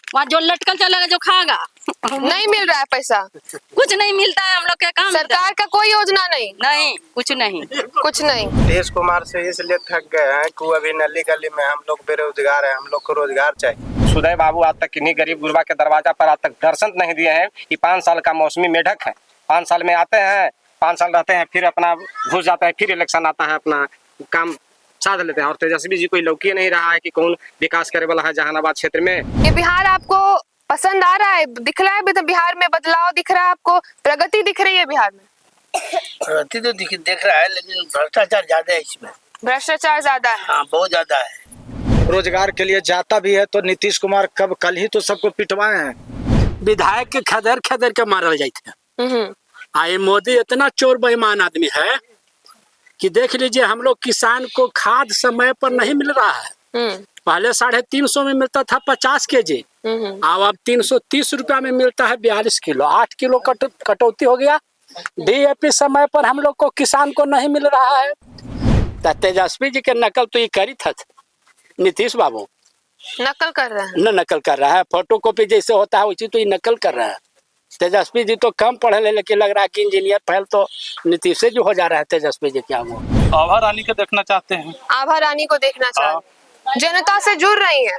वहाँ जो लटकल चलेगा जो खाएगा। नहीं मिल रहा है पैसा, कुछ नहीं मिलता है हम लोग के काम। सरकार का कोई योजना नहीं, नहीं कुछ नहीं। कुछ नहीं। नीतीश कुमार से इसलिए थक गए हैं कि अभी नली गली में हम लोग बेरोजगार हैं, हम लोग को रोजगार चाहिए। सुदय बाबू आज तक किन्हीं गरीब गुरबा के दरवाजा पर आज तक दर्शन नहीं दिए हैं। ये 5 साल का मौसमी मेढक है। 5 साल में आते हैं, 5 साल रहते हैं, फिर अपना घुस जाता है, फिर इलेक्शन आता है, अपना काम साध लेते हैं। और तेजस्वी जी कोई लौकी नहीं रहा है कि कौन विकास करे वाला है जहानाबाद क्षेत्र में। ये बिहार आपको पसंद आ रहा है? दिख रहा है बिहार में बदलाव दिख रहा है आपको? प्रगति दिख रही है बिहार में? प्रगति तो दिख रहा है, लेकिन भ्रष्टाचार ज्यादा है इसमें। भ्रष्टाचार ज्यादा है? हाँ, बहुत ज्यादा है। रोजगार के लिए जाता भी है तो नीतीश कुमार कल ही तो सबको पिटवाए हैं। विधायक के खदर खदर के मारल जाते। आए मोदी इतना चोर बेईमान आदमी है कि देख लीजिए, हम लोग किसान को खाद समय पर नहीं मिल रहा है। पहले 350 में मिलता था 50 केजी, अब 330 रुपया में मिलता है 42 किलो। 8 किलो कटौती हो गया। DAP समय पर हम लोग को किसान को नहीं मिल रहा है। तेजस्वी जी के नकल तो ये करी था नीतीश बाबू। नकल कर रहे हैं? न नकल कर रहा है, फोटो कॉपी जैसे होता है वैसे तो ये नकल कर रहा है। तेजस्वी जी तो कम पढ़े, लेकिन लग रहा है कि इंजीनियर फैल तो नीतीश से जो हो जा रहा है तेजस्वी जी। क्या वो आभा रानी को देखना चाहते हैं? आभा रानी को देखना चाहते हैं। जनता से जुड़ रही हैं।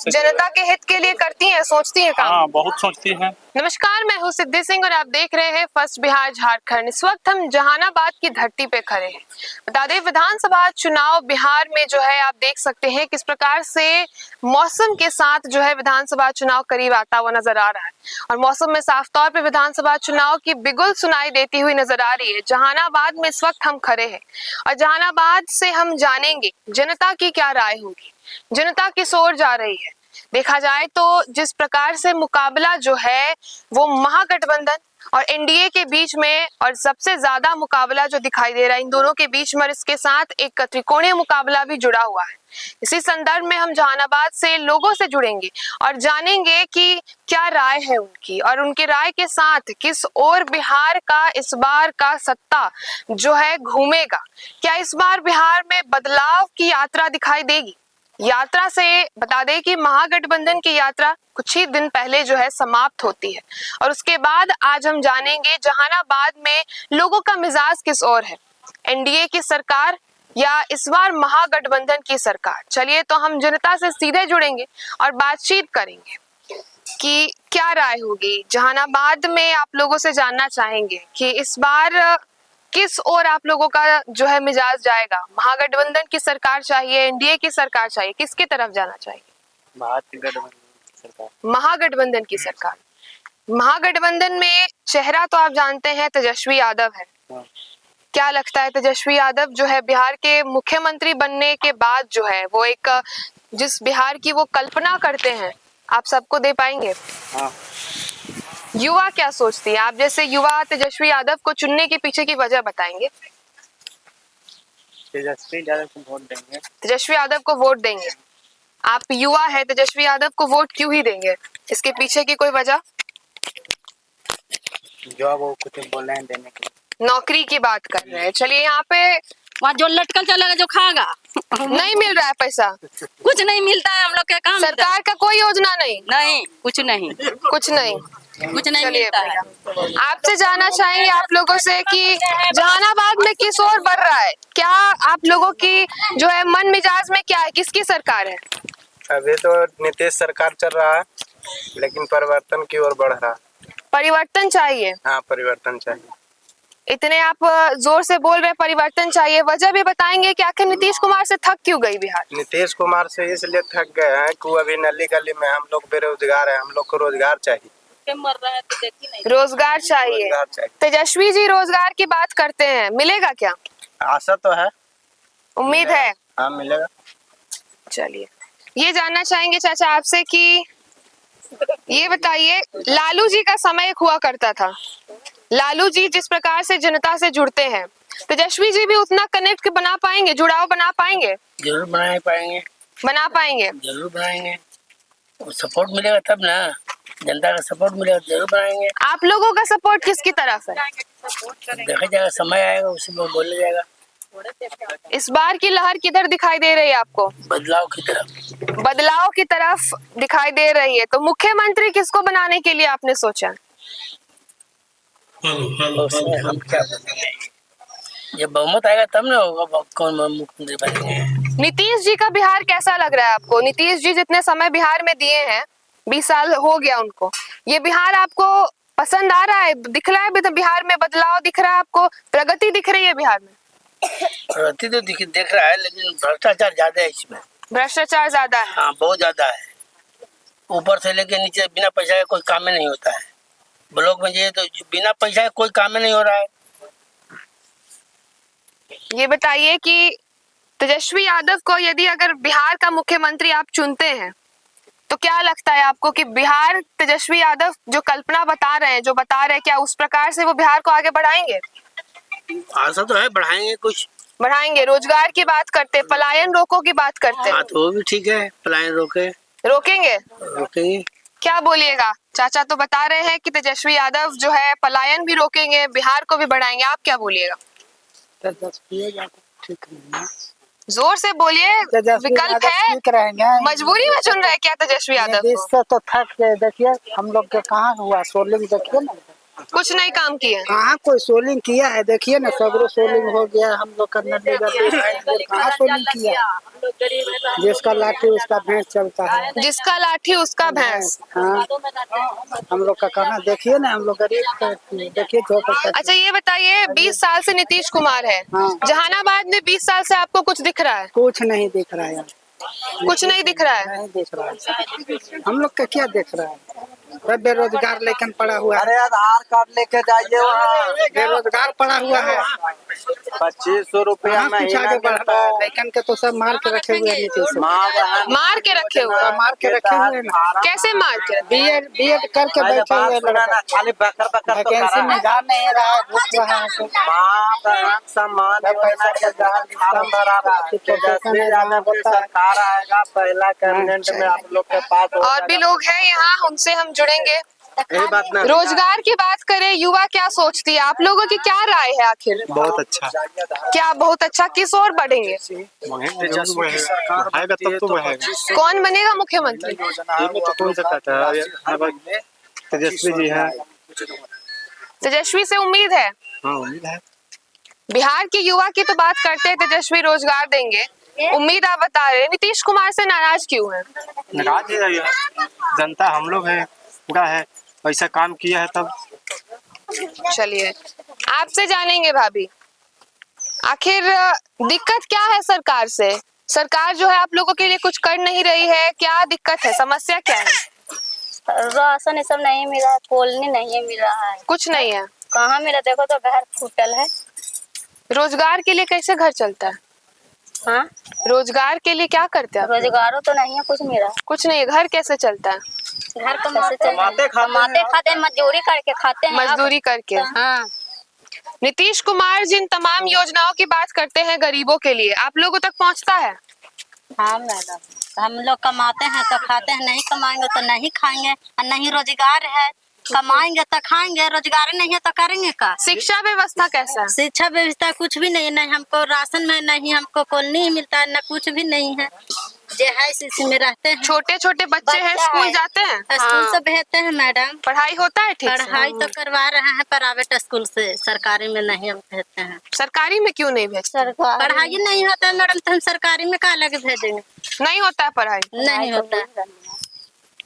जनता के हित के लिए करती हैं, सोचती हैं काम। बहुत सोचती हैं। नमस्कार, मैं हूँ सिद्धि सिंह और आप देख रहे हैं फर्स्ट बिहार झारखंड। इस वक्त हम जहानाबाद की धरती पे खड़े हैं। बता दें, विधानसभा चुनाव बिहार में जो है आप देख सकते हैं किस प्रकार से मौसम के साथ जो है विधानसभा चुनाव करीब आता हुआ नजर आ रहा है। और मौसम में साफ तौर पे विधानसभा चुनाव की बिगुल सुनाई देती हुई नजर आ रही है। जहानाबाद में इस वक्त हम खड़े हैं और जहानाबाद से हम जानेंगे जनता की क्या राय होगी, जनता किस ओर जा रही है। देखा जाए तो जिस प्रकार से मुकाबला जो है वो महागठबंधन और एनडीए के बीच में, और सबसे ज्यादा मुकाबला जो दिखाई दे रहा है इन दोनों के बीच में, और इसके साथ एक त्रिकोणीय मुकाबला भी जुड़ा हुआ है। इसी संदर्भ में हम जहानाबाद से लोगों से जुड़ेंगे और जानेंगे कि क्या राय है उनकी, और उनके राय के साथ किस ओर बिहार का इस बार का सत्ता जो है घूमेगा। क्या इस बार बिहार में बदलाव की यात्रा दिखाई देगी? यात्रा से बता दें कि महागठबंधन की यात्रा कुछ ही दिन पहले जो है समाप्त होती है, और उसके बाद आज हम जानेंगे जहानाबाद में लोगों का मिजाज किस ओर है, एनडीए की सरकार या इस बार महागठबंधन की सरकार। चलिए तो हम जनता से सीधे जुड़ेंगे और बातचीत करेंगे कि क्या राय होगी। जहानाबाद में आप लोगों से जानना चाहेंगे कि इस बार किस ओर आप लोगों का जो है मिजाज जाएगा। महागठबंधन की सरकार चाहिए, एनडीए की सरकार चाहिए, किसकी तरफ जाना चाहिए? महागठबंधन की सरकार। महागठबंधन में चेहरा तो आप जानते हैं तेजस्वी यादव है। क्या लगता है तेजस्वी यादव जो है बिहार के मुख्यमंत्री बनने के बाद जो है वो एक जिस बिहार की वो कल्पना करते हैं आप सबको दे पाएंगे? युवा क्या सोचती है? आप जैसे युवा तेजस्वी यादव को चुनने के पीछे की वजह बताएंगे। तेजस्वी यादव को वोट देंगे। तेजस्वी यादव को वोट देंगे। आप युवा है, तेजस्वी यादव को वोट क्यों ही देंगे? इसके पीछे की कोई वजह? जो वो कुछ बोल रहे हैं देने के लिए। नौकरी की बात कर रहे हैं। चलिए, यहाँ पे वहाँ जो लटकल चलेगा जो खाएगा। नहीं मिल रहा है पैसा, कुछ नहीं मिलता है हम लोग के काम। सरकार का कोई योजना नहीं? नहीं कुछ नहीं। कुछ नहीं मिलता है। आपसे जानना चाहेंगे आप लोगों से कि जहानाबाद में किस ओर बढ़ रहा है? क्या आप लोगों की जो है मन मिजाज में क्या है, किसकी सरकार है? अभी तो नीतीश सरकार चल रहा है, लेकिन परिवर्तन की ओर बढ़ रहा है। परिवर्तन चाहिए? हाँ, परिवर्तन चाहिए। इतने आप जोर से बोल रहे परिवर्तन चाहिए, वजह भी बताएंगे कि आखिर नीतीश कुमार से थक क्यों गई बिहार? नीतीश कुमार से इसलिए थक गए हैं कि अभी नली गली में हम लोग बेरोजगार हैं, हम लोग को रोजगार चाहिए। मर रहा है तो देखी नहीं। रोजगार चाहिए। तेजस्वी जी रोजगार की बात करते हैं, मिलेगा क्या? आशा तो है, उम्मीद है। हाँ मिलेगा। चलिए, ये जानना चाहेंगे चाचा आपसे कि ये बताइए, लालू जी का समय हुआ करता था, लालू जी जिस प्रकार से जनता से जुड़ते हैं, तेजस्वी जी भी उतना कनेक्ट बना पाएंगे, जुड़ाव बना पाएंगे? जरूर बना पाएंगे। बना पाएंगे? जरूर बनाएंगे। सपोर्ट मिलेगा तब ना, जनता का सपोर्ट मिलेगा जरूर बनाएंगे। आप लोगों का सपोर्ट किसकी तरफ है? देखा जाएगा, समय आएगा उसी में बोला जाएगा। इस बार की लहर किधर दिखाई दे रही है आपको? बदलाव की तरफ। बदलाव की तरफ दिखाई दे रही है। तो मुख्यमंत्री किसको बनाने के लिए आपने सोचा? उसमें हम क्या बोलेंगे, जब बहुमत आएगा तब ना होगा कौन मुख्यमंत्री बनेंगे। नीतीश जी का बिहार कैसा लग रहा है आपको? नीतीश जी जितने समय बिहार में दिए हैं, 20 साल हो गया उनको, ये बिहार आपको पसंद आ रहा है? दिख रहा है बिहार में बदलाव दिख रहा है आपको? प्रगति दिख रही है बिहार में? प्रगति तो देख रहा है, लेकिन भ्रष्टाचार ज्यादा है इसमें। भ्रष्टाचार ज्यादा है? हाँ, बहुत ज्यादा है। ऊपर से लेके नीचे बिना पैसा के कोई काम ही नहीं होता है। ब्लॉक में ये तो बिना पैसा के कोई काम ही नहीं हो रहा है। ये बताइए कि तेजस्वी यादव को यदि अगर बिहार का मुख्यमंत्री आप चुनते हैं तो क्या लगता है आपको कि बिहार तेजस्वी यादव जो कल्पना बता रहे हैं, जो बता रहे हैं, क्या उस प्रकार से वो बिहार को आगे बढ़ाएंगे? आशा तो है, बढ़ाएंगे, कुछ बढ़ाएंगे। रोजगार की बात करते, पलायन रोको की बात करते, हाँ तो वो भी ठीक है, पलायन रोकेंगे? रोकेंगे। क्या बोलिएगा? चाचा तो बता रहे हैं कि तेजस्वी यादव जो है पलायन भी रोकेंगे, बिहार को भी बढ़ाएंगे, आप क्या बोलिएगा? ठीक नहीं, जोर से बोलिए, विकल्प है, मजबूरी में चुन रहे हैं क्या तेजस्वी यादव को? इससे तो थक गए। देखिए हम लोग के कहाँ हुआ सोलिंग, देखिए ना, कुछ नहीं काम किया। कहाँ कोई सोलिंग किया है? देखिए ना, सगरो सोलिंग हो गया। हम लोग का कहाँ सोलिंग किया? जिसका लाठी उसका भैंस चलता है, जिसका लाठी उसका भैंस। हाँ, हम लोग का कहाँ, देखिए ना, हम लोग गरीब, देखिए झोपड़। अच्छा ये बताइए, 20 साल से नीतीश कुमार है, हाँ। जहानाबाद में 20 साल से आपको कुछ दिख रहा है? कुछ नहीं दिख रहा है, कुछ नहीं दिख रहा है? नहीं दिख रहा है। हम लोग का क्या दिख रहा है? बेरोजगार लेकिन पड़ा हुआ है। अरे आधार कार्ड लेके जाइए, वहाँ बेरोजगार पड़ा हुआ है। 2500 रुपया महीना बढ़ा है, लेकिन के तो सब मार के रखे हुए हैं नीतीश। मार के रखे हुए हैं? मार के रखे हुए हैं। कैसे मार के? बीएड करके बैठे हुए लड़का, खाली बकर बकर वैकेंसी में जा नहीं रहा है, घुस रहा है। सम्मान योजना के तहत फॉर्म भरा रहा है। तेजस्वी यादव की सरकार आएगा, पहला कैबिनेट में आप लोग के पास। और भी लोग हैं यहाँ, उनसे हम जुड़ेंगे। यही बात ना, रोजगार की बात करें, युवा क्या सोचती है? आप लोगों की क्या राय है आखिर? बहुत अच्छा। क्या बहुत अच्छा? किस ओर बढ़ेंगे? आएगा तब तो बढ़ेगा। कौन बनेगा मुख्यमंत्री? तो कौन सा कहता है? तेजस्वी जी है। तेजस्वी से उम्मीद है? हाँ, उम्मीद है। बिहार के युवा की तो बात करते हैं, तेजस्वी रोजगार देंगे, उम्मीद आप बता रहे हैं। नीतीश कुमार से नाराज क्यों है? नाराज है जनता, हम लोग है, पूरा है, ऐसा काम किया है तब। चलिए आपसे जानेंगे भाभी, आखिर दिक्कत क्या है सरकार से? सरकार जो है आप लोगों के लिए कुछ कर नहीं रही है, क्या दिक्कत है, समस्या क्या है? राशन ये सब नहीं मिला, कॉलोनी नहीं मिल रहा है, कुछ नहीं है। कहाँ मिला? देखो तो घर फूटल है। रोजगार के लिए कैसे घर चलता है? हाँ, रोजगार के लिए क्या करते हैं? रोजगारों तो नहीं है, कुछ मिला, कुछ नहीं है, घर कैसे चलता है? घर कमाते खाते, मजदूरी करके खाते हैं, मजदूरी करके। हाँ। नीतीश कुमार जिन तमाम योजनाओं की बात करते हैं गरीबों के लिए, आप लोगों तक पहुंचता है? हाँ मैडम, हम लोग कमाते हैं तो खाते हैं, नहीं कमाएंगे तो नहीं खाएंगे, और नहीं रोजगार है, कमाएंगे तो खाएंगे, रोजगार नहीं है तो करेंगे का? शिक्षा व्यवस्था कैसा है? शिक्षा व्यवस्था कुछ भी नहीं है, नहीं हमको राशन में, नहीं हमको कॉलोनी मिलता है, न कुछ भी नहीं है, जो है इसी में रहते हैं। छोटे छोटे बच्चे हैं, स्कूल जाते हैं? स्कूल से भेजते हैं मैडम। पढ़ाई होता है ठीक से? पढ़ाई तो करवा रहे हैं प्राइवेट स्कूल से, सरकारी में नहीं हम भेजते हैं। सरकारी में क्यों नहीं भेजते? पढ़ाई नहीं होता है मैडम, तो हम सरकारी में क्या लगे भेजेंगे? नहीं होता है पढ़ाई? नहीं होता है।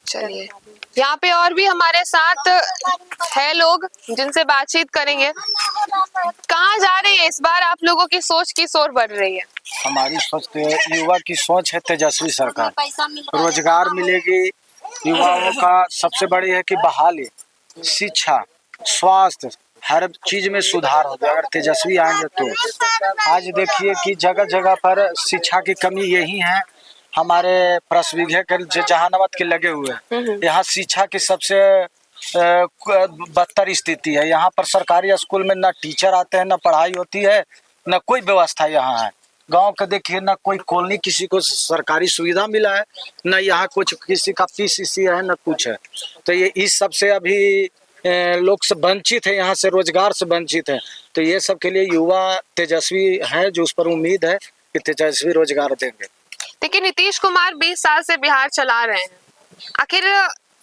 चलिए यहाँ पे और भी हमारे साथ है लोग, जिनसे बातचीत करेंगे। कहाँ जा रही है इस बार आप लोगों की सोच, किस ओर बढ़ रही है? हमारी सोच तो युवा की सोच है तेजस्वी सरकार, रोजगार मिलेगी युवाओं का, सबसे बड़ी है कि बहाली, शिक्षा, स्वास्थ्य, हर चीज में सुधार होगा अगर तेजस्वी आएंगे तो। आज देखिए कि जगह जगह पर शिक्षा की कमी यही है। हमारे प्रसविघे के जहानाबाद के लगे हुए हैं, यहाँ शिक्षा की सबसे बदतर स्थिति है। यहाँ पर सरकारी स्कूल में न टीचर आते हैं, न पढ़ाई होती है, न कोई व्यवस्था यहाँ है। गांव का देखिए, न कोई कॉलोनी किसी को सरकारी सुविधा मिला है, न यहाँ कुछ किसी का पीसीसी है, न कुछ है। तो ये इस सब से अभी लोग से वंचित है, यहाँ से रोजगार से वंचित है। तो ये सब के लिए युवा तेजस्वी है, जो उस पर उम्मीद है कि तेजस्वी रोजगार देंगे। देखिए, नीतीश कुमार 20 साल से बिहार चला रहे हैं, आखिर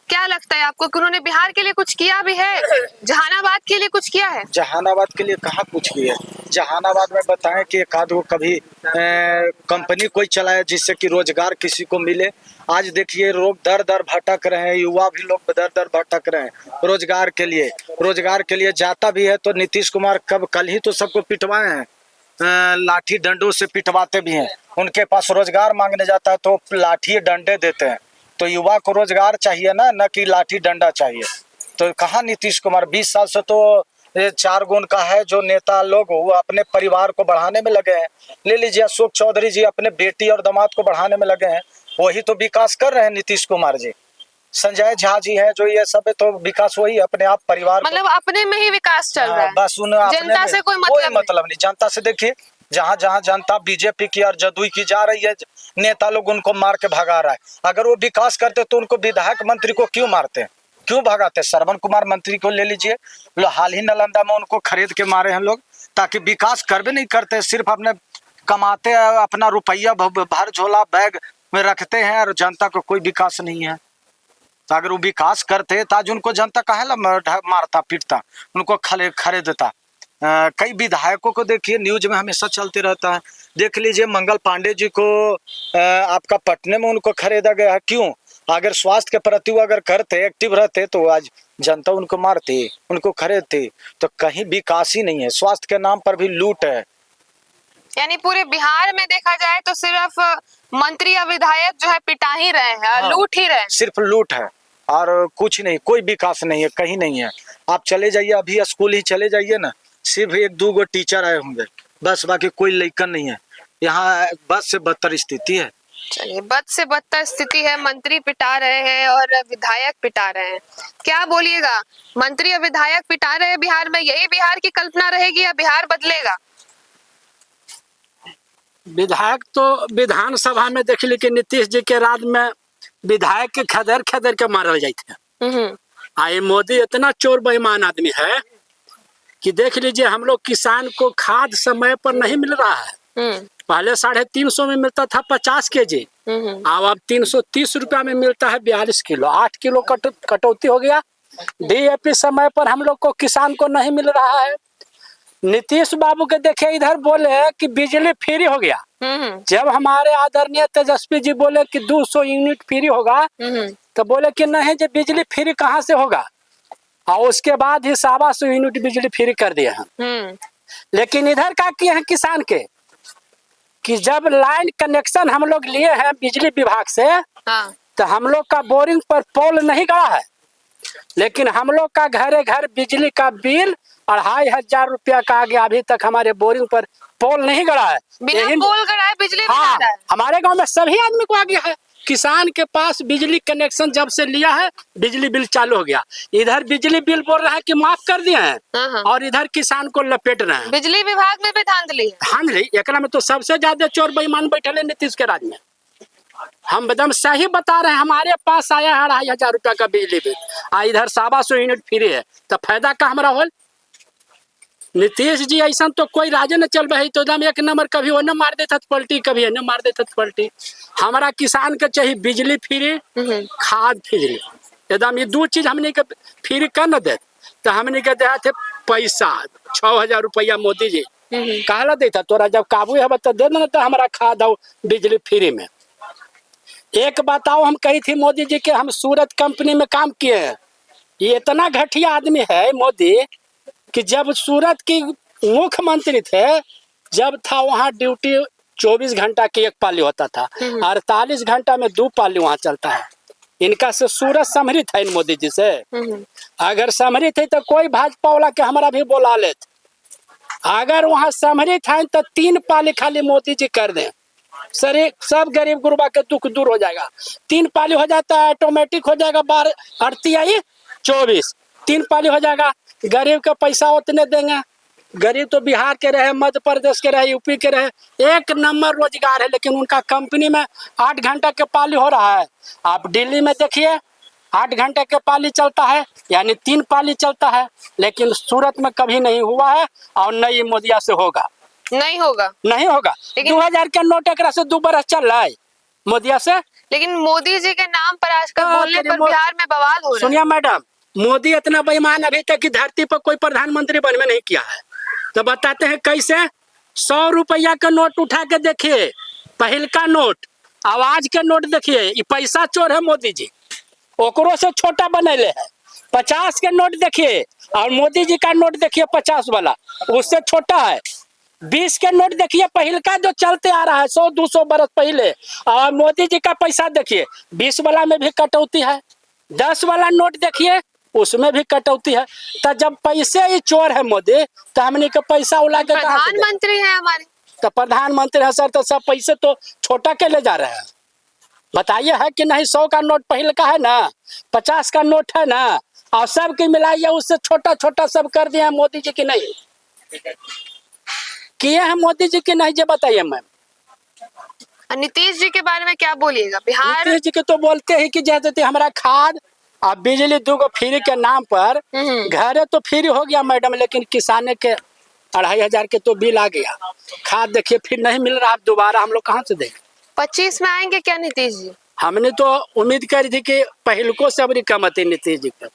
क्या लगता है आपको कि उन्होंने बिहार के लिए कुछ किया भी है? जहानाबाद के लिए कुछ किया है? जहानाबाद के लिए कहाँ कुछ किया? जहानाबाद में बताएं कि एक आध वो कभी कंपनी कोई चलाए जिससे कि रोजगार किसी को मिले। आज देखिए लोग दर दर भटक रहे हैं, युवा भी लोग दर दर भटक रहे हैं रोजगार के लिए। रोजगार के लिए जाता भी है तो नीतीश कुमार कल ही तो सबको पिटवाए हैं, लाठी डंडों से पिटवाते भी हैं। उनके पास रोजगार मांगने जाता है तो लाठी डंडे देते हैं। तो युवा को रोजगार चाहिए ना, न कि लाठी डंडा चाहिए। तो कहाँ नीतीश कुमार 20 साल से तो 4 गुण का है जो नेता लोग वो अपने परिवार को बढ़ाने में लगे हैं। ले लीजिए अशोक चौधरी जी अपने बेटी और दामाद को बढ़ाने में लगे हैं, वही तो विकास कर रहे हैं नीतीश कुमार जी। संजय झा जी हैं जो ये सब है, तो विकास वही अपने आप परिवार मतलब अपने में ही विकास चल रहा है, बस उन जनता से कोई मतलब नहीं। जनता से देखिए जहाँ जहाँ जनता बीजेपी की और जदयू की जा रही है, नेता लोग उनको मार के भगा रहा है। अगर वो विकास करते तो उनको विधायक मंत्री को क्यों मारते हैं, क्यों भगाते? श्रवण कुमार मंत्री को ले लीजिए, हाल ही नालंदा में उनको खरीद के मारे हैं लोग, ताकि विकास कर भी नहीं करते, सिर्फ अपने कमाते हैं, अपना रुपया भर झोला बैग में रखते हैं और जनता को कोई विकास नहीं है। तो अगर वो विकास करते तो आज उनको जनता काहे मारता पीटता, उनको खरीदता। कई विधायकों को देखिए न्यूज में हमेशा चलते रहता है। देख लीजिए मंगल पांडे जी को आपका पटने में उनको खरीदा गया है, क्यों? अगर स्वास्थ्य के प्रति वो अगर करते, एक्टिव रहते तो आज जनता उनको मारती, उनको खरीदती। तो कहीं विकास ही नहीं है, स्वास्थ्य के नाम पर भी लूट है। यानी पूरे बिहार में देखा जाए तो सिर्फ मंत्री या विधायक जो है पिटा ही रहे हैं, हाँ, लूट ही रहे हैं, सिर्फ लूट है और कुछ नहीं, कोई विकास नहीं है, कहीं नहीं है। आप चले जाइए, अभी स्कूल ही चले जाइए ना, सिर्फ 1-2 गो टीचर आए होंगे बस, बाकी कोई लड़का नहीं है। यहाँ बद से बदतर स्थिति है। चलिए, बद से बदतर स्थिति है, मंत्री पिटा रहे हैं और विधायक पिटा रहे हैं। क्या बोलिएगा, मंत्री और विधायक पिटा रहे हैं बिहार में, यही बिहार की कल्पना रहेगी या बिहार बदलेगा? विधायक तो विधानसभा में देख ली कि नीतीश जी के राज में विधायक के खदर खदर के मारल जाते। आए मोदी इतना चोर बेईमान आदमी है कि देख लीजिए हम लोग किसान को खाद समय पर नहीं मिल रहा है। पहले 350 में मिलता था 50 kg, अब 330 रुपया में मिलता है 42 किलो, 8 किलो कटौती हो गया। DAP समय पर हम लोग को किसान को नहीं मिल रहा है। नीतीश बाबू के देखे इधर बोले कि बिजली फ्री हो गया, जब हमारे आदरणीय तेजस्वी जी बोले कि 200 यूनिट फ्री होगा तो बोले कि नहीं, जब बिजली फ्री कहाँ से होगा, और उसके बाद ही 125 यूनिट बिजली फ्री कर दिया है। लेकिन इधर क्या किए हैं किसान के कि जब लाइन कनेक्शन हम लोग लिए हैं बिजली विभाग से, तो हम लोग का बोरिंग पर पोल नहीं गड़ा है, लेकिन हम लोग का घरे घर बिजली का बिल 2500 रुपया का आ गया। अभी तक हमारे बोरिंग पर पोल नहीं गड़ा है, बिना पोल गड़ा है बिजली बिल आ रहा है। हमारे गांव में सभी आदमी को आ गया है। किसान के पास बिजली कनेक्शन जब से लिया है बिजली बिल चालू हो गया। इधर बिजली बिल बोल रहा है कि माफ कर दिए हैं और इधर किसान को लपेट रहे हैं। बिजली विभाग में भी धांधली एकरा में तो सबसे ज्यादा चोर बेईमान बैठे है नीतीश के राज में। हम एकदम सही बता रहे हैं, हमारे पास आया है 2500 रुपया का बिजली बिल, इधर 125 यूनिट फ्री है, तो फायदा का हमारा होल। नीतीश जी ऐसा तो कोई राजे न चल रही, तो एकदम एक नंबर, कभी वो न मार देता पलटी, कभी न मार देता पलटी। हमारा किसान के चाहिए बिजली फ्री, खाद फ्री, एकदम ये 2 चीज हमने के फ्री कर न दे, तो हमने के दिया थे पैसा 6000 रुपया मोदी जी कहला देता, तोरा जब काबू है तो दे देना, तो हमारा खाद और बिजली फ्री में। एक बताओ, हम कही थी मोदी जी के हम सूरत कंपनी में काम किए हैं। ये इतना घटिया आदमी है मोदी कि जब सूरत की मुख्यमंत्री थे, जब था वहाँ ड्यूटी 24 घंटा की 1 पाली होता था, 48 घंटा में 2 पाली वहाँ चलता है। इनका से सूरत समृद्ध है इन मोदी जी से। अगर समृद्ध है तो कोई भाजपा वाला के हमारा भी बुला लेते। अगर वहाँ समृद्ध है तो 3 पाली खाली मोदी जी कर दें, सर सब गरीब गुरबा के दुख दूर हो जाएगा। 3 पाली हो जाता है, ऑटोमेटिक हो जाएगा, 12 38 24 3 पाली हो जाएगा। गरीब का पैसा उतने देंगे। गरीब तो बिहार के रहे, मध्य प्रदेश के रहे, यूपी के रहे, एक नंबर रोजगार है, लेकिन उनका कंपनी में 8 घंटा के पाली हो रहा है। आप दिल्ली में देखिए, 8 घंटे के पाली चलता है, यानी 3 पाली चलता है, लेकिन सूरत में कभी नहीं हुआ है और न ये मोदिया से होगा। नहीं होगा, नहीं होगा। 2000 के नोट एक से 2 बरस चल रहा है मोदिया से। लेकिन मोदी जी के नाम पर आजकल बोलने पर बिहार में बवाल हो रहा है। सुनिए मैडम, मोदी इतना बेईमान अभी तक की धरती पर कोई प्रधानमंत्री बनवे नहीं किया है। तो बताते हैं कैसे। 100 रुपया का नोट उठा के देखिए, पहल का नोट, आवाज के नोट देखिए, ये पैसा चोर है मोदी जी, ओकरो से छोटा बनेले है। 50 के नोट देखिए और मोदी जी का नोट देखिए 50 वाला, उससे छोटा है। 20 के नोट देखिए पहल का जो चलते आ रहा है 100-200 बरस पहले, और मोदी जी का पैसा देखिए 20 वाला में भी कटौती है, 10 वाला नोट देखिए उसमें भी कटौती है। तो जब पैसे ही चोर है मोदी, तो हमने के पैसा उड़ा के प्रधानमंत्री है हमारे, तो प्रधानमंत्री है सर, तो सब पैसे तो छोटा के ले जा रहे हैं। बताइए है कि नहीं। 100 का नोट पहले का है ना, 50 का नोट है ना, और सब की मिलाइए उससे छोटा छोटा सब कर दिया है मोदी जी की नहीं किए हैं मोदी जी की नहीं। जो बताइए मैम। नीतीश जी के बारे में क्या बोलिएगा। बिहार नीतीश जी के तो बोलते हैं कि जैसे हमारा खाद और बिजली 2 फ्री के नाम पर घरे तो फ्री हो गया मैडम, लेकिन किसाने के 2500 के तो बिल आ गया। खाद देखिए फिर नहीं मिल रहा, दोबारा हम लोग कहाँ से देंगे। 25 में आएंगे क्या नीतीश जी। हमने तो उम्मीद करी थी कि पहलको से बड़ी कम आती नीतीश जी का,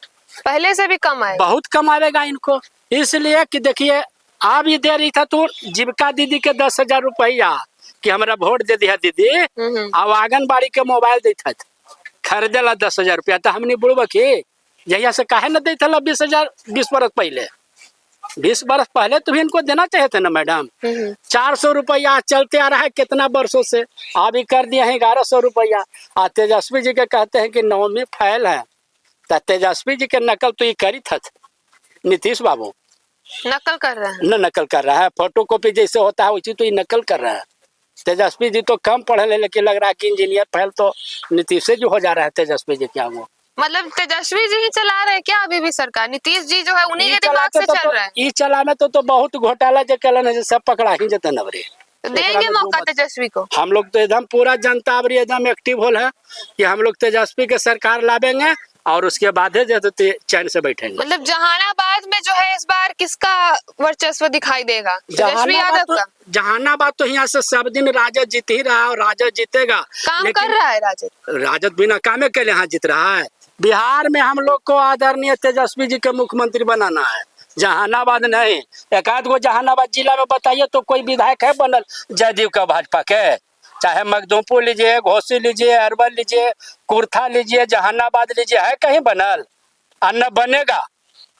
पहले से भी कम आएगा, बहुत कम आएगा इनको। इसलिए कि देखिए आप ये दे रही था तो जीविका दीदी के 10,000 रुपया कि हमारा वोट दे दिया दीदी, और आंगनबाड़ी के मोबाइल देता था खरीदेला 10,000 रुपया। तो हमने बुढ़वा की जहिया से काहे न देता 20,000 20 बरस पहले, 20 बरस पहले तो भी इनको देना चाहिए था ना मैडम। 400 रुपया चलते आ रहा है कितना वर्षों से, अभी कर दिया है 1100 रुपया। और तेजस्वी जी के कहते हैं कि 9वीं फैल है, तो तेजस्वी जी के नकल तो ये करी था नीतीश बाबू, नकल कर रहे हैं। न नकल कर रहा है, फोटो कॉपी जैसे होता है वैसे तो ये नकल कर रहा है। तेजस्वी जी तो कम पढ़े, लेकिन लग रहा है कि इंजीनियर फैल तो नीतीश से जो हो जा रहा है तेजस्वी जी। क्या वो मतलब तेजस्वी जी ही चला रहे हैं क्या अभी भी सरकार। नीतीश जी जो है उन्हीं के दिमाग से चल रहा है। ये चलाने तो बहुत घोटाला जो कलन है सब पकड़ा ही जते नवरे। तो देंगे मौका तेजस्वी को। हम लोग तो एकदम पूरा जनता अब एकदम एक्टिव होल है कि हम लोग तेजस्वी के सरकार लावेंगे और उसके बाद जैसे चैन से बैठेंगे। मतलब जहानाबाद में जो है इस बार किसका वर्चस्व दिखाई देगा। तेजस्वी यादव का। जहानाबाद तो यहाँ से सब दिन राजद जीत ही रहा है और राजद जीतेगा। काम कर रहा है राजद। राजद बिना कामे के यहाँ जीत रहा है। बिहार में हम लोग को आदरणीय तेजस्वी जी के मुख्यमंत्री बनाना है, जहानाबाद नहीं। एक आध गो जहानाबाद जिला में बताइए तो कोई विधायक है बनल जदयू का भाजपा के, चाहे मखदूमपुर लीजिए, घोसी लीजिए, अरवल लीजिए, कुर्था लीजिए, जहानाबाद लीजिए, है कहीं बनल। और न बनेगा,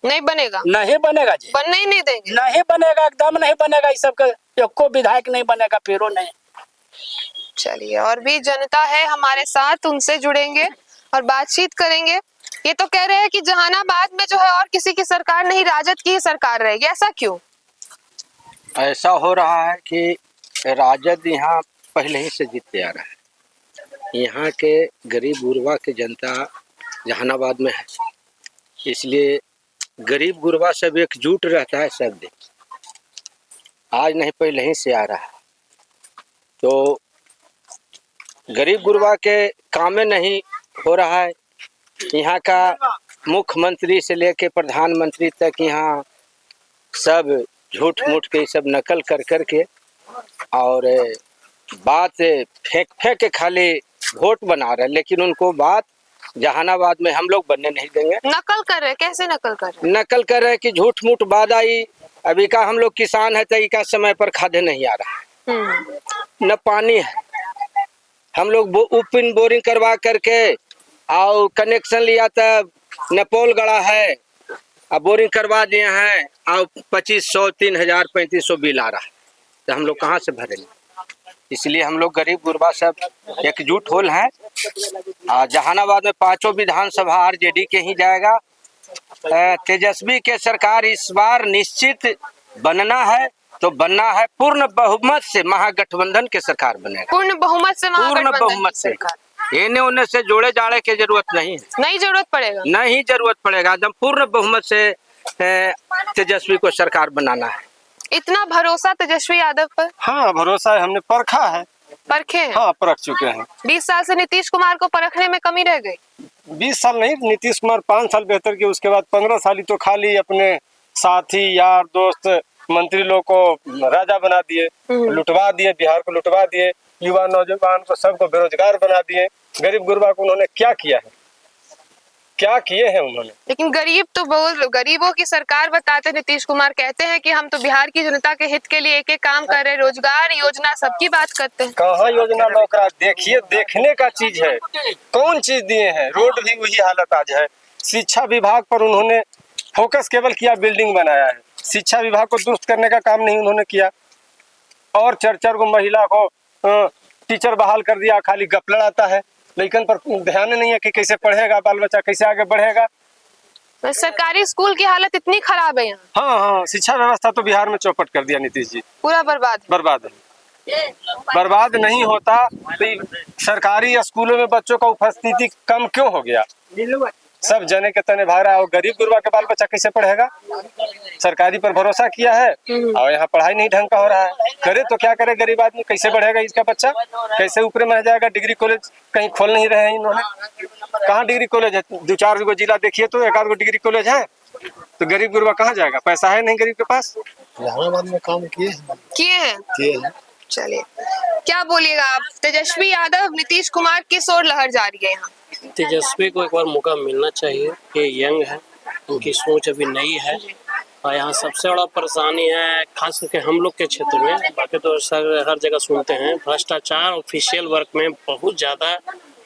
नहीं बनेगा, नहीं बनेगा जी, बनने ही नहीं देंगे, नहीं बनेगा, एकदम नहीं बनेगा। इस सब का एको विधायक नहीं बनेगा, फिर नहीं। चलिए, और भी जनता है हमारे साथ, उनसे जुड़ेंगे और बातचीत करेंगे। ये तो कह रहे हैं कि जहानाबाद में जो है और किसी की सरकार नहीं, राजद की ही सरकार रहेगी, ऐसा क्यों? ऐसा हो रहा है कि राजद यहाँ पहले ही से जीतते आ रहा है। यहाँ के गरीब गुरबा के जनता जहानाबाद में है, इसलिए गरीब गुरबा सब एकजुट रहता है सब दिन। आज नहीं पहले ही से आ रहा है, तो गरीब गुरबा के काम में नहीं हो रहा है। यहाँ का मुख्यमंत्री से लेके प्रधानमंत्री तक यहाँ सब झूठ मूठ के सब नकल कर कर के और बात फेंक फेंक के खाली वोट बना रहे, लेकिन उनको बात जहानाबाद में हम लोग बनने नहीं देंगे। नकल कर रहे, कैसे नकल कर रहे? नकल कर रहे कि झूठ मूठ बाद आई। अभी का हम लोग किसान है तो इका समय पर खादे नहीं आ रहा है, न पानी है। हम लोग ओपन बोरिंग करवा करके और कनेक्शन लिया तब न पोल गड़ा है, अब बोरिंग करवा दिए हैं और 2500, 3000, 3500 बिल आ रहा है, तो हम लोग कहाँ से भरेंगे। इसलिए हम लोग गरीब गुरबा सब एकजुट होल हैं। जहानाबाद में 5 विधानसभा आरजेडी के ही जाएगा। तेजस्वी के सरकार इस बार निश्चित बनना है, तो बनना है पूर्ण बहुमत से, महागठबंधन के सरकार बनेगा। पूर्ण बहुमत से, पूर्ण बहुमत से। इन्हें उन्हें से जोड़े जाड़े की जरूरत नहीं है, नहीं जरूरत पड़ेगा, नहीं जरूरत पड़ेगा। एकदम पूर्ण बहुमत से तेजस्वी को सरकार बनाना है। इतना भरोसा तेजस्वी यादव पर? हाँ, भरोसा है, हमने परखा है। परखे? हाँ, परख चुके हैं। 20 साल से नीतीश कुमार को परखने में कमी रह गई। 20 साल नहीं, नीतीश कुमार 5 साल बेहतर किए, उसके बाद 15 साल ही तो खाली अपने साथी यार दोस्त मंत्री लोग को राजा बना दिए, लुटवा दिए, बिहार को लुटवा दिए, युवा नौजवान को सबको बेरोजगार बना दिए। गरीब गुरबा को उन्होंने क्या किया है, क्या किए हैं उन्होंने? लेकिन गरीब तो बहुत, गरीबों की सरकार बताते नीतीश कुमार कहते हैं कि हम तो बिहार की जनता के हित के लिए एक एक काम कर रहे हैं, रोजगार योजना सबकी बात करते हैं। कहाँ योजना नौकरा, देखिए देखने का चीज है, कौन चीज दिए हैं? रोड भी वही हालत आज है। शिक्षा विभाग पर उन्होंने फोकस केवल किया, बिल्डिंग बनाया है, शिक्षा विभाग को दुरुस्त करने का काम नहीं उन्होंने किया। और 4-4 को महिला को टीचर बहाल कर दिया, खाली गप लड़ाता है, लेकिन पर ध्यान नहीं है कि कैसे पढ़ेगा बाल बच्चा, कैसे आगे बढ़ेगा। सरकारी स्कूल की हालत इतनी खराब है यहाँ। हाँ, शिक्षा व्यवस्था तो बिहार में चौपट कर दिया नीतीश जी, पूरा बर्बाद है। बर्बाद नहीं होता तो सरकारी स्कूलों में बच्चों का उपस्थिति कम क्यों हो गया? सब जने के तने भाग रहा है, और गरीब गुरबा के बाल बच्चा कैसे पढ़ेगा? सरकारी पर भरोसा किया है और यहाँ पढ़ाई नहीं ढंग का हो रहा है, करे तो क्या करे गरीब आदमी, कैसे बढ़ेगा इसका बच्चा, कैसे ऊपर में जाएगा? डिग्री कॉलेज कहीं खोल नहीं रहे हैं इन्होंने, कहाँ डिग्री कॉलेज है? 2-4 गो जिला देखिए तो 1-2 डिग्री कॉलेज है, तो गरीब गुरबा कहाँ जाएगा? पैसा है नहीं गरीब के पास। जहानाबाद में काम किए हैं। चलिए, क्या बोलिएगा आप? तेजस्वी यादव, नीतीश कुमार किस ओर लहर जा रही है यहाँ? तेजस्वी को एक बार मौका मिलना चाहिए, ये यंग है, उनकी सोच अभी नई है, और यहाँ सबसे बड़ा परेशानी है खास करके हम लोग के क्षेत्र में, बाकी तो सर हर जगह सुनते हैं, भ्रष्टाचार ऑफिशियल वर्क में बहुत ज्यादा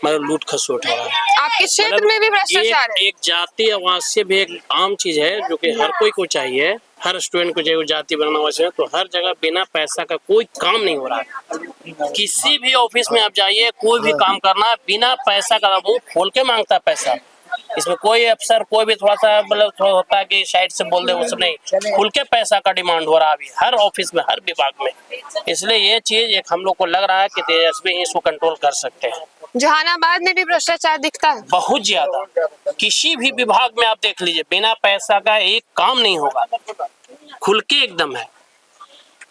मतलब लूट खसोट हो रहा है। आपके क्षेत्र में भी भ्रष्टाचार है? एक जाति आवासीय भी एक आम चीज है जो कि हर कोई को चाहिए, हर स्टूडेंट को चाहिए जाति बनाना आवश्यक है, तो हर जगह बिना पैसा का कोई काम नहीं हो रहा है। किसी भी ऑफिस में आप जाइए, कोई भी काम करना बिना पैसा का, मुंह खोल के मांगता है पैसा। इसमें कोई अफसर कोई भी थोड़ा सा मतलब थोड़ा होता है कि साइड से बोल दे, वो सब नहीं, खुल के पैसा का डिमांड हो रहा है अभी हर ऑफिस में, हर विभाग में। इसलिए ये चीज एक हम लोग को लग रहा है कि तेजस्वी ही इसको कंट्रोल कर सकते हैं। जहानाबाद में भी भ्रष्टाचार दिखता है बहुत ज्यादा, किसी भी विभाग में आप देख लीजिए, बिना पैसा का एक काम नहीं होगा, खुल के एकदम है।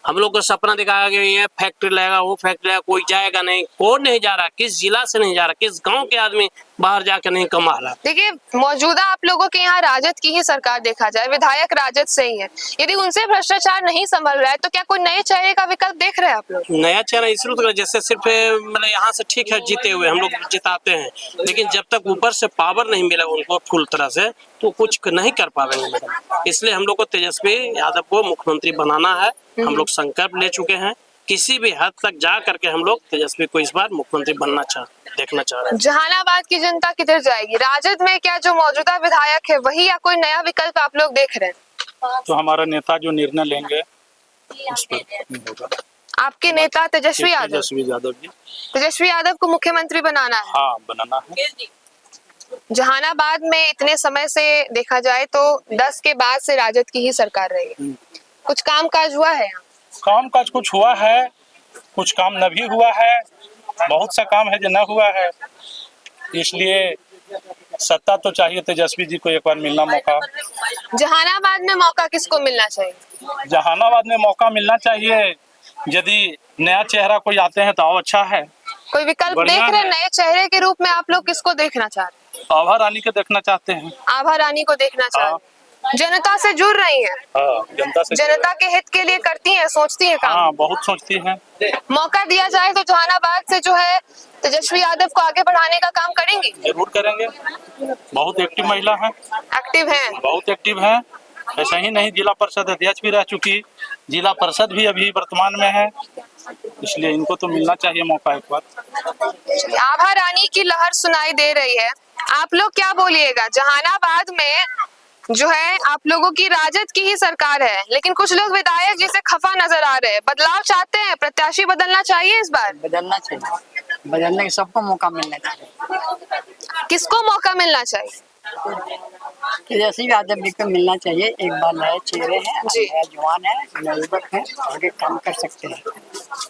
हम लोग को सपना दिखाया कि ये फैक्ट्री लगेगा, वो फैक्ट्री लगेगा, कोई जाएगा नहीं, कौन नहीं जा रहा, किस जिला से नहीं जा रहा, किस गांव के आदमी बाहर जाकर नहीं कमा रहा। देखिए, मौजूदा आप लोगों के यहाँ राजद की ही सरकार देखा जाए, विधायक राजद से ही है, यदि उनसे भ्रष्टाचार नहीं संभल रहा है तो क्या कोई नए चेहरे का विकल्प देख रहे हैं आप लोग? नया चेहरा इसलिए तो जैसे सिर्फ मतलब यहाँ से ठीक है जीते हुए हम लोग जिताते हैं, लेकिन जब तक ऊपर से पावर नहीं मिला उनको फुल तरह से तो कुछ नहीं कर पाएंगे मैडम। इसलिए हम लोग को तेजस्वी यादव को मुख्यमंत्री बनाना है, हम लोग संकल्प ले चुके हैं, किसी भी हद तक जा करके हम लोग तेजस्वी को इस बार मुख्यमंत्री देखना चाह रहे हैं। जहानाबाद की जनता किधर जाएगी? राजद में क्या जो मौजूदा विधायक है वही, या कोई नया विकल्प आप लोग देख रहे हैं? तो हमारा नेता जो निर्णय लेंगे उस पर होगा। आपके नेता तेजस्वी यादव? तेजस्वी यादव को मुख्यमंत्री बनाना है? हाँ, बनाना है। जहानाबाद में इतने समय से देखा जाए तो 10 के बाद से राजद की ही सरकार रही है, कुछ काम काज हुआ है यहाँ? काम काज कुछ हुआ है, कुछ काम न भी हुआ है, बहुत सा काम है जो न हुआ है, इसलिए सत्ता तो चाहिए तेजस्वी जी को एक बार मिलना मौका। जहानाबाद में मौका किसको मिलना चाहिए? जहानाबाद में मौका मिलना चाहिए, यदि नया चेहरा कोई आते हैं तो और अच्छा है। कोई विकल्प देख रहे हैं नए चेहरे के रूप में? आप लोग किसको देखना चाह रहे हैं? आभा रानी को देखना चाहते हैं। आभा रानी को देखना चाह रहे हैं। जनता से जुड़ रही है, जनता के हित के लिए करती है, सोचती है काम। हाँ, बहुत सोचती है। मौका दिया जाए तो जहानाबाद से जो है तेजस्वी यादव को आगे बढ़ाने का काम करेंगी? जरूर करेंगे, बहुत एक्टिव महिला है। एक्टिव है? बहुत एक्टिव है। ऐसा ही नहीं, जिला परिषद अध्यक्ष भी रह चुकी, जिला परिषद भी अभी वर्तमान में है, इसलिए इनको तो मिलना चाहिए मौका एक बार। आभा रानी की लहर सुनाई दे रही है, आप लोग क्या बोलिएगा? जहानाबाद में जो है आप लोगों की राजद की ही सरकार है, लेकिन कुछ लोग विधायक जिसे खफा नजर आ रहे हैं, बदलाव चाहते हैं, प्रत्याशी बदलना चाहिए इस बार? बदलना चाहिए, बदलने का सबको मौका मिलना चाहिए। किसको मौका मिलना चाहिए? तेजस्वी यादव जी को मिलना चाहिए, एक बार नए चेहरे हैं, नया जवान है, नवयुवक है, आगे काम कर सकते हैं।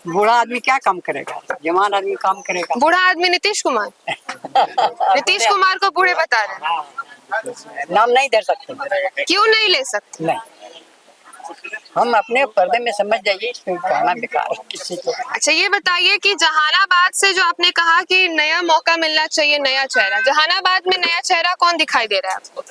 बूढ़ा आदमी क्या काम करेगा, जवान आदमी काम करेगा। बूढ़ा आदमी नीतीश कुमार? नीतीश कुमार को बूढ़े बता रहे हैं? नाम नहीं दे सकते। क्यों नहीं ले सकते? नहीं, हम अपने पर्दे में समझ जाइए, कहना बेकार है किसी को। अच्छा ये बताइए कि जहानाबाद से जो आपने कहा कि नया मौका मिलना चाहिए, नया चेहरा, जहानाबाद में नया चेहरा कौन दिखाई दे रहा है आपको?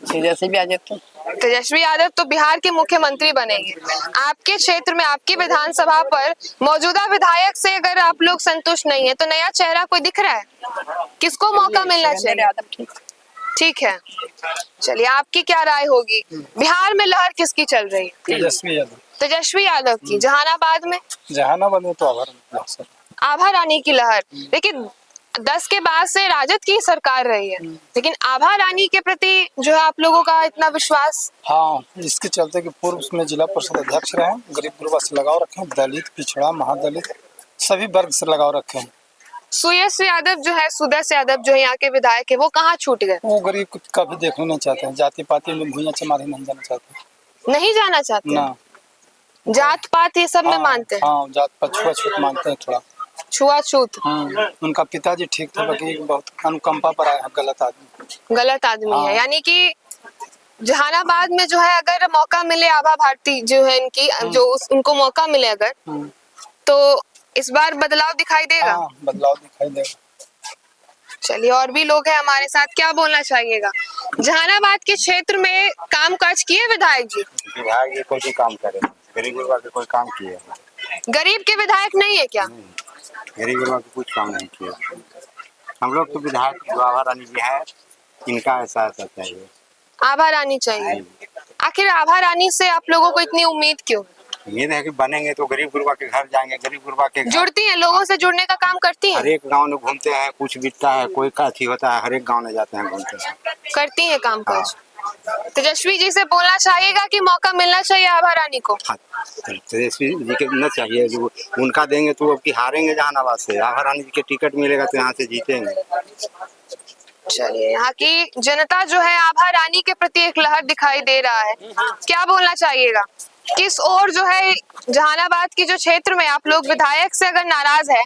तेजस्वी यादव तो तेजस्वी यादव तो बिहार के मुख्यमंत्री बनेंगे। आपके क्षेत्र में, आपकी विधानसभा पर मौजूदा विधायक से अगर आप लोग संतुष्ट नहीं है तो नया चेहरा कोई दिख रहा है? किसको मौका मिलना चाहिए? ठीक है, चलिए आपकी क्या राय होगी? बिहार में लहर किसकी चल रही है? तेजस्वी यादव। तेजस्वी यादव की। जहानाबाद में तो आभा रानी की लहर। लेकिन 10 के बाद से राजद की सरकार रही है, लेकिन आभा रानी के प्रति जो है आप लोगों का इतना विश्वास? हाँ, इसके चलते कि पूर्व में जिला परिषद अध्यक्ष रहे, गरीब गुरबा से लगाव रखे, दलित, पिछड़ा, महादलित सभी वर्ग से लगाव रखे हैं। सुयश यादव जो है, सुदर्श यादव जो है यहाँ के विधायक है, वो कहाँ छूट गए? वो गरीब का भी देखना नहीं चाहते हैं, जाति पाति में भूया चमारी नहीं जाना चाहते। नहीं जाना चाहते ना, जात पात ये सब में मानते हैं? हाँ, जात पात छुआछूत मानते हैं, थोड़ा छुआछूत। उनका पिताजी ठीक थे, बाकी बहुत अनुकंपा पर आए हैं, गलत आदमी है। यानी कि जहानाबाद में जो है अगर मौका मिले आभा भारती जो है इनकी, जो उनको मौका मिले अगर, तो इस बार बदलाव दिखाई देगा? हाँ, बदलाव दिखाई देगा। चलिए और भी लोग हैं हमारे साथ, क्या बोलना चाहिएगा? जहानाबाद के क्षेत्र में काम काज किए विधायक जी? विधायक जी कोई भी काम करे, गरीब गुरबा के कोई काम किए? गरीब के विधायक नहीं है क्या? गरीब गुरबा के कुछ काम नहीं किए। हम लोग तो विधायक जो आभा रानी जी है, इनका ऐसा चाहिए। आभा रानी चाहिए। आखिर आभा रानी से आप लोगों को इतनी उम्मीद क्यों? उम्मीद है कि बनेंगे तो गरीब गुरबा के घर जाएंगे, गरीब गुरबा के जुड़ती हैं, लोगों से जुड़ने का काम करती हैं। हर एक गाँव में घूमते हैं, कुछ बिकता है, कोई काथी होता है, हर एक गाँव में जाते हैं, घूमते हैं, करती हैं काम काज। तेजस्वी जी से बोलना चाहिएगा कि मौका मिलना चाहिए आभा रानी को। हाँ, तेजस्वी जी के मिलना चाहिए, जो उनका देंगे तो अब की हारेंगे जहानाबाद से। आभा रानी जी के टिकट मिलेगा तो यहाँ से जीतेंगे। चलिए यहाँ की जनता जो है आभा रानी के प्रति एक लहर दिखाई दे रहा है, क्या बोलना चाहिएगा? किस ओर जो है जहानाबाद की जो क्षेत्र में आप लोग विधायक से अगर नाराज है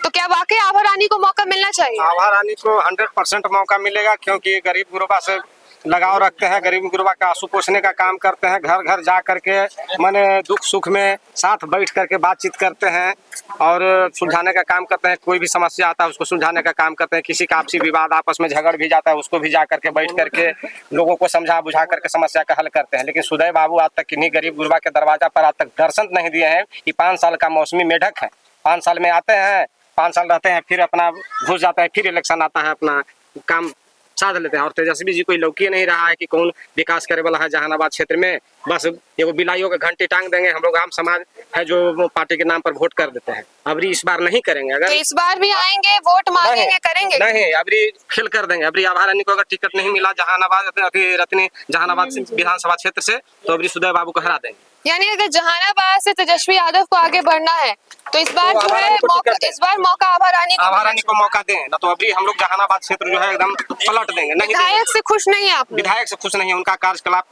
तो क्या वाकई आभा रानी को मौका मिलना चाहिए? आभा रानी को 100% मौका मिलेगा, क्योंकि गरीब गुरबा से लगाव रखते हैं, गरीब गुरबा का आंसू पोछने का काम करते हैं, घर घर जा करके माने दुख सुख में साथ बैठ करके बातचीत करते हैं और सुलझाने का काम करते हैं। कोई भी समस्या आता है उसको सुलझाने का काम करते हैं। किसी का आपसी विवाद आपस में झगड़ भी जाता है, उसको भी जा करके बैठ करके लोगों को समझा बुझा करके समस्या का हल करते हैं। लेकिन सुदय बाबू आज तक किन्हीं गरीब गुरबा के दरवाजा पर आज तक दर्शन नहीं दिए हैं। ये 5 साल का मौसमी मेढक है, 5 साल में आते हैं, 5 साल रहते हैं, फिर अपना घुस जाता है, फिर इलेक्शन आता है, अपना काम साध लेते हैं। और तेजस्वी जी कोई लौकी नहीं रहा है कि कौन विकास करे वाला है जहानाबाद क्षेत्र में। बस ये बिलाइयों का घंटी टांग देंगे। हम लोग आम समाज है जो पार्टी के नाम पर वोट कर देते हैं। अबरी इस बार नहीं करेंगे, अगर तो इस बार भी आएंगे वोट मांगेंगे, करेंगे नहीं, अबरी खेल कर देंगे। अबरी आभा रानी को अगर टिकट नहीं मिला जहानाबाद रत्नी जहानाबाद विधानसभा क्षेत्र से, तो अबरी सुदय बाबू को हरा देंगे। यानी अगर जहानाबाद से तेजस्वी यादव को आगे बढ़ना है तो इस बार जो है इस बार मौका आभा रानी को मौका दें, ना तो अभी हम लोग जहानाबाद क्षेत्र जो है एकदम पलट देंगे। नहीं, विधायक से खुश नहीं है आप? विधायक से खुश नहीं है, उनका कार्यकलाप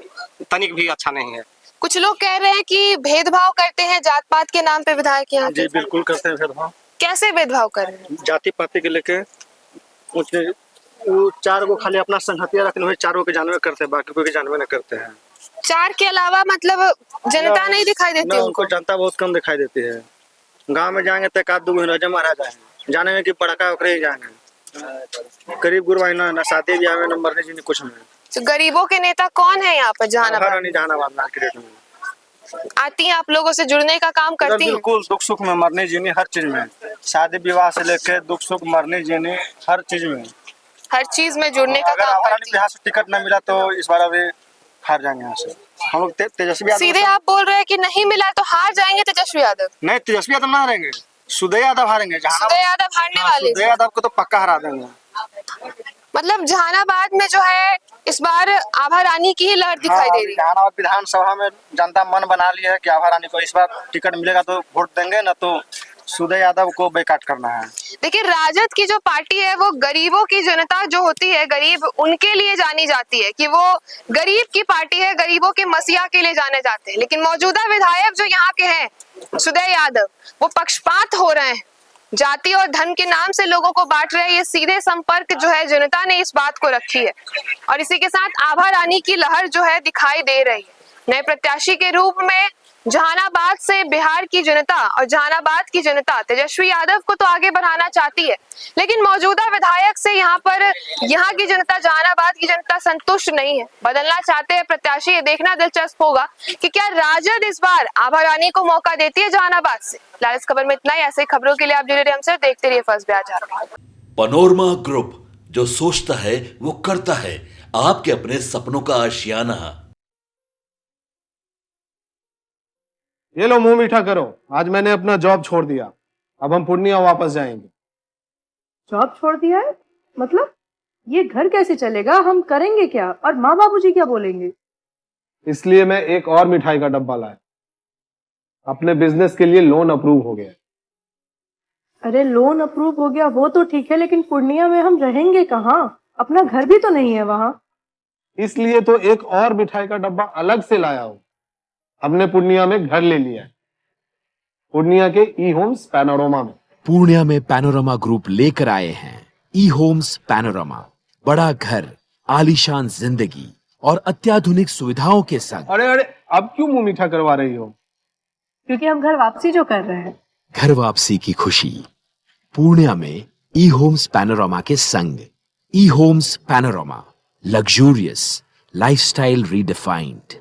तनिक भी अच्छा नहीं है। कुछ लोग कह रहे हैं कि भेदभाव करते हैं जात पात के नाम पे विधायक यहाँ के। जी बिल्कुल करते हैं भेदभाव। कैसे भेदभाव कर रहे हैं? जाति पाति के लेके वो 4 को खाली अपना संगठिया रखने हुए 4 के जानवे करते हैं, बाकी कोई जानवे न करते हैं। 4 के अलावा मतलब जनता नहीं दिखाई देती उनको? जनता बहुत कम दिखाई देती है। गांव में जाएंगे तो 1-2 राजा महाराजा है, जाने में कि पड़का ओकरे ही जाएंगे। गरीब गुरबा ना शादी ब्याह में नंबर नहीं, कुछ नहीं। तो गरीबों के नेता कौन है यहाँ पर जहानाबाद? जहानाबाद मार्केट में आती हैं, आप लोगों से जुड़ने का काम करती हैं? बिल्कुल, दुख सुख में, मरने जीने हर चीज में, शादी विवाह से लेके दुख सुख मरने जीने हर चीज में जुड़ने का काम करती हैं। यहाँ से टिकट न मिला तो इस बार अभी हार जाएंगे यहाँ से हम लोग। तेजस्वी यादव सीधे आप बोल रहे हैं कि नहीं मिला तो हार जाएंगे तेजस्वी यादव? नहीं, तेजस्वी यादव ना हारेंगे, सुदय यादव हारेंगे। सुदय यादव हारने वाले? सुदय यादव को तो पक्का हरा देंगे। मतलब जहानाबाद में जो है इस बार आभा रानी की ही लहर दिखाई दे रही है। जहानाबाद विधानसभा में जनता मन बना ली है कि आभा रानी को इस बार टिकट मिलेगा तो वोट देंगे, ना तो सुदय यादव को बैकाट करना है। देखिए राजद की जो पार्टी है वो गरीबों की जनता जो होती है, गरीब उनके लिए जानी जाती है कि वो गरीब की पार्टी है, गरीबों के मसीहा के लिए जाने जाते हैं। लेकिन मौजूदा विधायक जो यहाँ के हैं सुदय यादव, वो पक्षपात हो रहे हैं, जाति और धन के नाम से लोगों को बांट रहे हैं। ये सीधे संपर्क जो है जनता ने इस बात को रखी है और इसी के साथ आभा रानी की लहर जो है दिखाई दे रही है। नए प्रत्याशी के रूप में जहानाबाद से बिहार की जनता और जहानाबाद की जनता तेजस्वी यादव को तो आगे बढ़ाना चाहती है, लेकिन मौजूदा विधायक से यहाँ की जनता, जहानाबाद की जनता संतुष्ट नहीं है, बदलना चाहते हैं प्रत्याशी। ये देखना दिलचस्प होगा कि क्या राजद इस बार आभा रानी को मौका देती है जहानाबाद से। लाइव खबर में इतना ही। ऐसे खबरों के लिए आप जुड़े रहिए हमसे, देखते रहिए first Bihar Jharkhand. Panorama group, जो सोचता है वो करता है, आपके अपने सपनों का आशियाना। ये लो मुंह मीठा करो, आज मैंने अपना जॉब छोड़ दिया, अब हम पूर्णिया वापस जाएंगे। जॉब छोड़ दिया है? मतलब ये घर कैसे चलेगा, हम करेंगे क्या, और माँ बाबूजी क्या बोलेंगे? इसलिए मैं एक और मिठाई का डब्बा लाया, अपने बिजनेस के लिए लोन अप्रूव हो गया। अरे लोन अप्रूव हो गया वो तो ठीक है, लेकिन पूर्णिया में हम रहेंगे कहाँ? अपना घर भी तो नहीं है वहाँ। इसलिए तो एक और मिठाई का डब्बा अलग से लाया हूँ। हमने पूर्णिया में घर ले लिया है, पूर्णिया के ई होम्स पैनोरमा में। पूर्णिया में पैनोरमा ग्रुप लेकर आए हैं ई होम्स पैनोरमा, बड़ा घर, आलीशान जिंदगी और अत्याधुनिक सुविधाओं के संग। अरे अब क्यों मुंह मीठा करवा रही हो? क्योंकि हम घर वापसी जो कर रहे हैं। घर वापसी की खुशी पूर्णिया में ई होम्स पैनोरमा के संग। E Homes Panorama, luxurious lifestyle redefined.